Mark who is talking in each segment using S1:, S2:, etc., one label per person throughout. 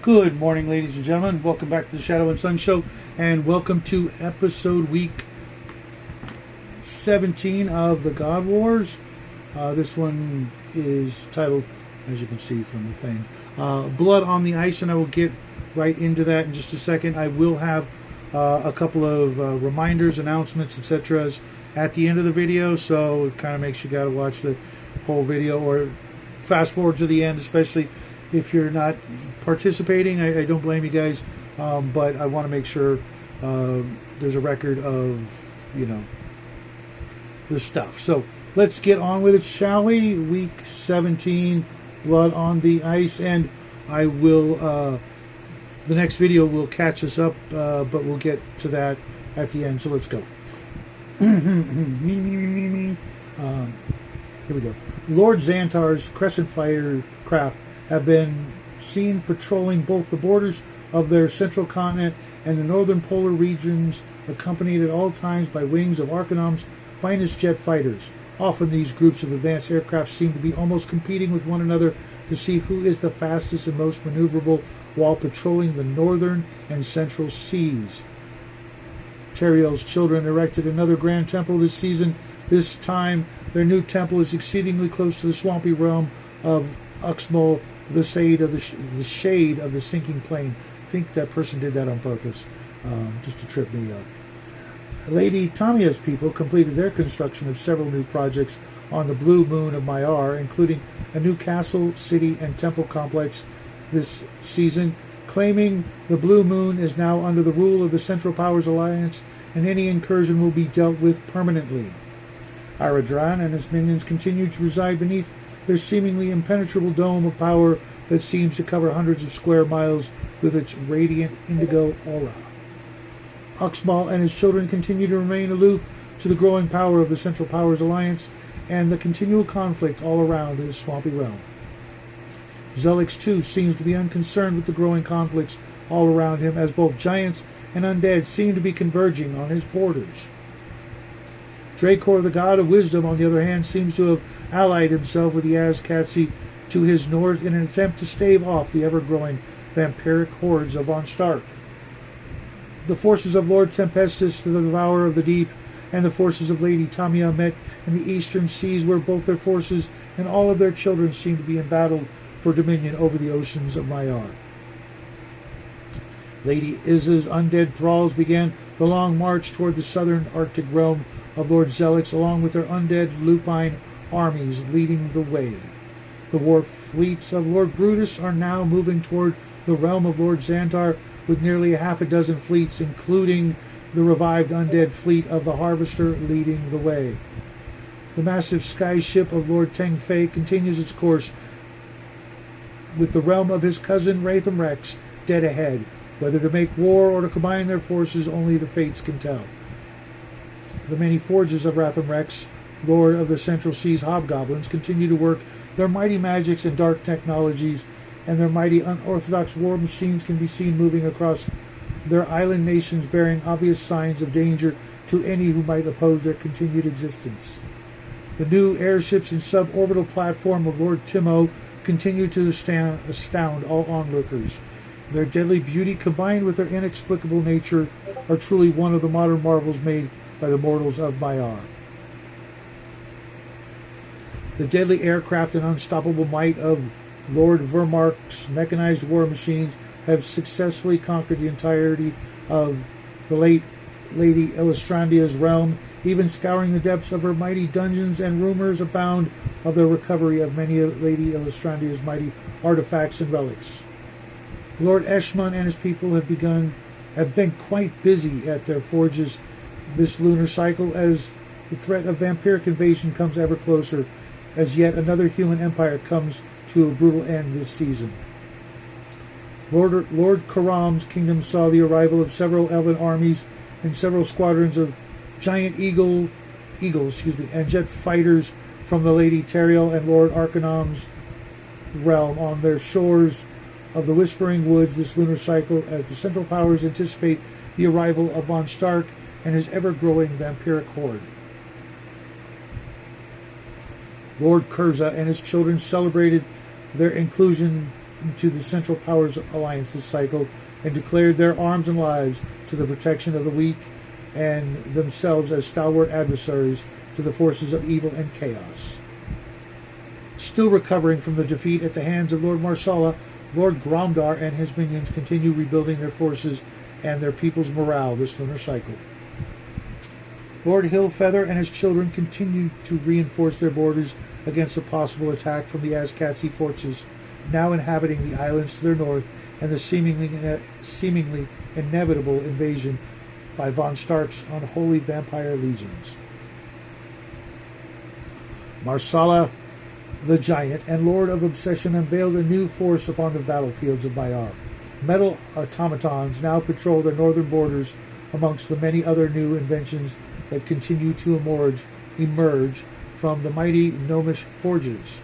S1: Good morning, ladies and gentlemen. Welcome back to the Shadow and Sun Show, and welcome to episode week 17 of the God Wars. This one is titled, as you can see from the thing, Blood on the Ice, and I will get right into that in just a second. I will have a couple of reminders, announcements, etc. at the end of the video, so it kind of makes you got to watch the whole video or fast forward to the end, especially if you're not participating. I don't blame you guys, but I want to make sure there's a record of, the stuff. So let's get on with it, shall we? Week 17, Blood on the Ice, and I will, the next video will catch us up, but we'll get to that at the end, so let's go. Here we go. Lord Xantar's Crescent Fire craft have been seen patrolling both the borders of their central continent and the northern polar regions, accompanied at all times by wings of Arcanom's finest jet fighters. Often these groups of advanced aircraft seem to be almost competing with one another to see who is the fastest and most maneuverable while patrolling the northern and central seas. Teriel's children erected another grand temple this season. This time, their new temple is exceedingly close to the swampy realm of Uxmal, the shade of the sinking plane. I think that person did that on purpose, just to trip me up. Lady Tamia's people completed their construction of several new projects on the blue moon of Maiar, including a new castle, city, and temple complex this season, claiming the blue moon is now under the rule of the Central Powers Alliance, and any incursion will be dealt with permanently. Aradran and his minions continue to reside beneath their seemingly impenetrable dome of power that seems to cover hundreds of square miles with its radiant indigo aura. Uxmal and his children continue to remain aloof to the growing power of the Central Powers Alliance and the continual conflict all around in his swampy realm. Zelix, too, seems to be unconcerned with the growing conflicts all around him, as both giants and undead seem to be converging on his borders. Dracor, the god of wisdom, on the other hand, seems to have allied himself with the Azkatsi to his north in an attempt to stave off the ever-growing vampiric hordes of Von Stark. The forces of Lord Tempestus, the devourer of the deep, and the forces of Lady Tamia met in the eastern seas, where both their forces and all of their children seem to be embattled for dominion over the oceans of Maiar. Lady Izza's undead thralls began the long march toward the southern Arctic realm of Lord Zelix, along with their undead lupine armies leading the way. The war fleets of Lord Brutus are now moving toward the realm of Lord Xantar, with nearly half a dozen fleets, including the revived undead fleet of the Harvester, leading the way. The massive sky ship of Lord Tengfei continues its course, with the realm of his cousin Ratham Rex dead ahead. Whether to make war or to combine their forces, only the fates can tell. The many forges of Ratham Rex, Lord of the Central Seas hobgoblins, continue to work their mighty magics and dark technologies, and their mighty unorthodox war machines can be seen moving across their island nations, bearing obvious signs of danger to any who might oppose their continued existence. The new airships and suborbital platform of Lord Timo continue to astound all onlookers. Their deadly beauty, combined with their inexplicable nature, are truly one of the modern marvels made by the mortals of Maiar. The deadly aircraft and unstoppable might of Lord Vermark's mechanized war machines have successfully conquered the entirety of the late Lady Illustrandia's realm, even scouring the depths of her mighty dungeons, and rumors abound of the recovery of many of Lady Illustrandia's mighty artifacts and relics. Lord Eshman and his people have been quite busy at their forges, this lunar cycle as the threat of vampiric invasion comes ever closer, as yet another human empire comes to a brutal end this season. Lord Karam's kingdom saw the arrival of several elven armies and several squadrons of giant eagles, and jet fighters from the Lady Teriel and Lord Arcanum's realm on their shores of the Whispering Woods this lunar cycle, as the Central Powers anticipate the arrival of von Stark and his ever-growing vampiric horde. Lord Kurza and his children celebrated their inclusion into the Central Powers Alliance this cycle and declared their arms and lives to the protection of the weak and themselves as stalwart adversaries to the forces of evil and chaos. Still recovering from the defeat at the hands of Lord Marsala, Lord Gromdar and his minions continue rebuilding their forces and their people's morale this lunar cycle. Lord Hillfeather and his children continue to reinforce their borders against a possible attack from the Azkatsi forces now inhabiting the islands to their north and the seemingly inevitable invasion by von Stark's unholy vampire legions. Marsala the Giant and Lord of Obsession unveiled a new force upon the battlefields of Maiar. Metal automatons now patrol their northern borders amongst the many other new inventions that continue to emerge from the mighty gnomish forges.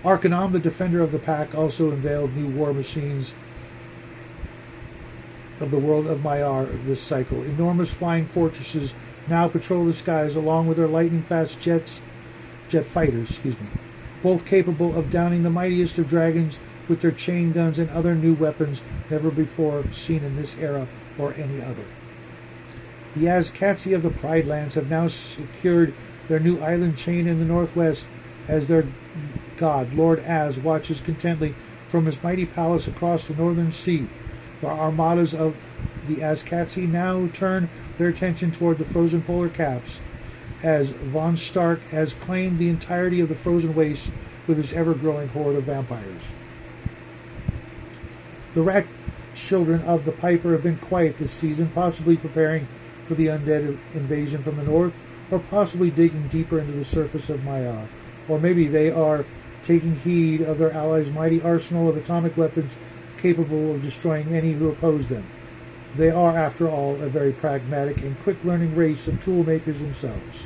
S1: Arcanum, the defender of the pack, also unveiled new war machines of the world of Maiar this cycle. Enormous flying fortresses now patrol the skies along with their lightning-fast jet fighters, both capable of downing the mightiest of dragons with their chain guns and other new weapons never before seen in this era or any other. The Azkatsi of the Pride Lands have now secured their new island chain in the northwest as their god, Lord Az, watches contently from his mighty palace across the northern sea. The armadas of the Azkatsi now turn their attention toward the frozen polar caps, as von Stark has claimed the entirety of the frozen wastes with his ever-growing horde of vampires. The rat children of the Piper have been quiet this season, possibly preparing for the undead invasion from the north, or possibly digging deeper into the surface of Maiar. Or maybe they are taking heed of their allies' mighty arsenal of atomic weapons capable of destroying any who oppose them. They are, after all, a very pragmatic and quick-learning race of tool makers themselves.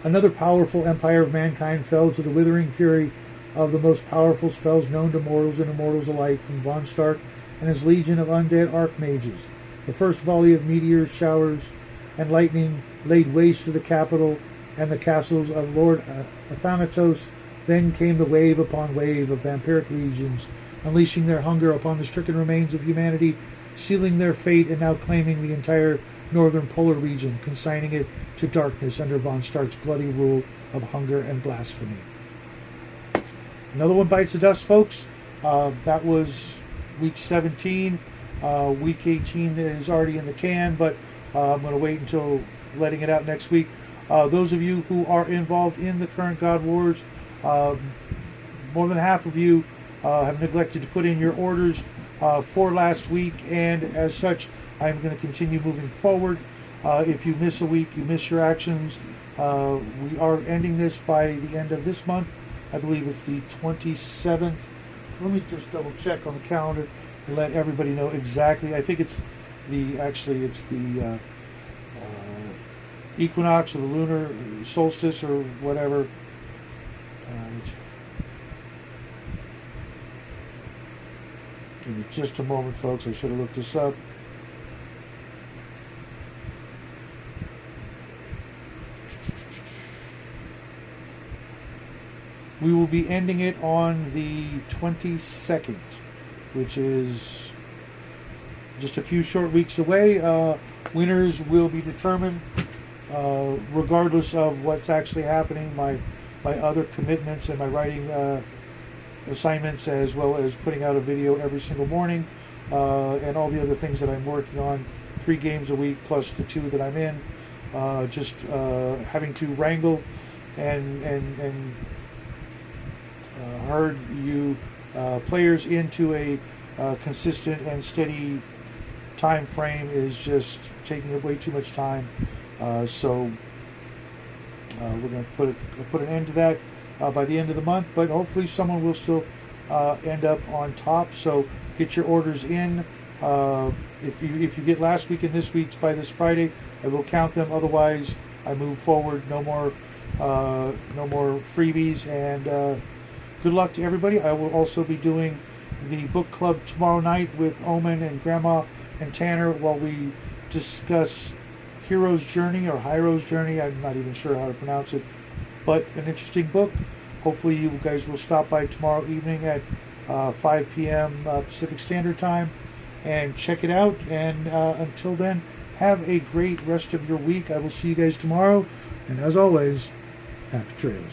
S1: Another powerful empire of mankind fell to the withering fury of the most powerful spells known to mortals and immortals alike from von Stark and his legion of undead archmages. The first volley of meteor showers and lightning laid waste to the capital and the castles of Lord Athanatos. Then came the wave upon wave of vampiric legions, unleashing their hunger upon the stricken remains of humanity, sealing their fate and now claiming the entire northern polar region, consigning it to darkness under von Stark's bloody rule of hunger and blasphemy. Another one bites the dust, folks. That was week 17. Week 18 is already in the can, but I'm going to wait until letting it out next week. Those of you who are involved in the current God Wars, more than half of you have neglected to put in your orders for last week, and as such, I'm going to continue moving forward. If you miss a week, you miss your actions. We are ending this by the end of this month. I believe it's the 27th. Let me just double check on the calendar and let everybody know exactly. I think it's the equinox or the lunar solstice or whatever. Give me just a moment, folks. I should have looked this up. We will be ending it on the 22nd, which is just a few short weeks away. Winners will be determined regardless of what's actually happening. My other commitments and my writing assignments, as well as putting out a video every single morning, and all the other things that I'm working on, 3 games a week plus the 2 that I'm in, just having to wrangle and herd you players into a consistent and steady time frame is just taking way too much time. So we're going to put an end to that by the end of the month. But hopefully someone will still end up on top. So get your orders in. If you get last week and this week's by this Friday, I will count them. Otherwise, I move forward. No more freebies. And good luck to everybody. I will also be doing the book club tomorrow night with Omen and Grandma and Tanner while we discuss Hero's Journey or Hiro's Journey. I'm not even sure how to pronounce it, but an interesting book. Hopefully you guys will stop by tomorrow evening at 5 p.m. Pacific Standard Time and check it out. And until then, have a great rest of your week. I will see you guys tomorrow. And as always, happy trails.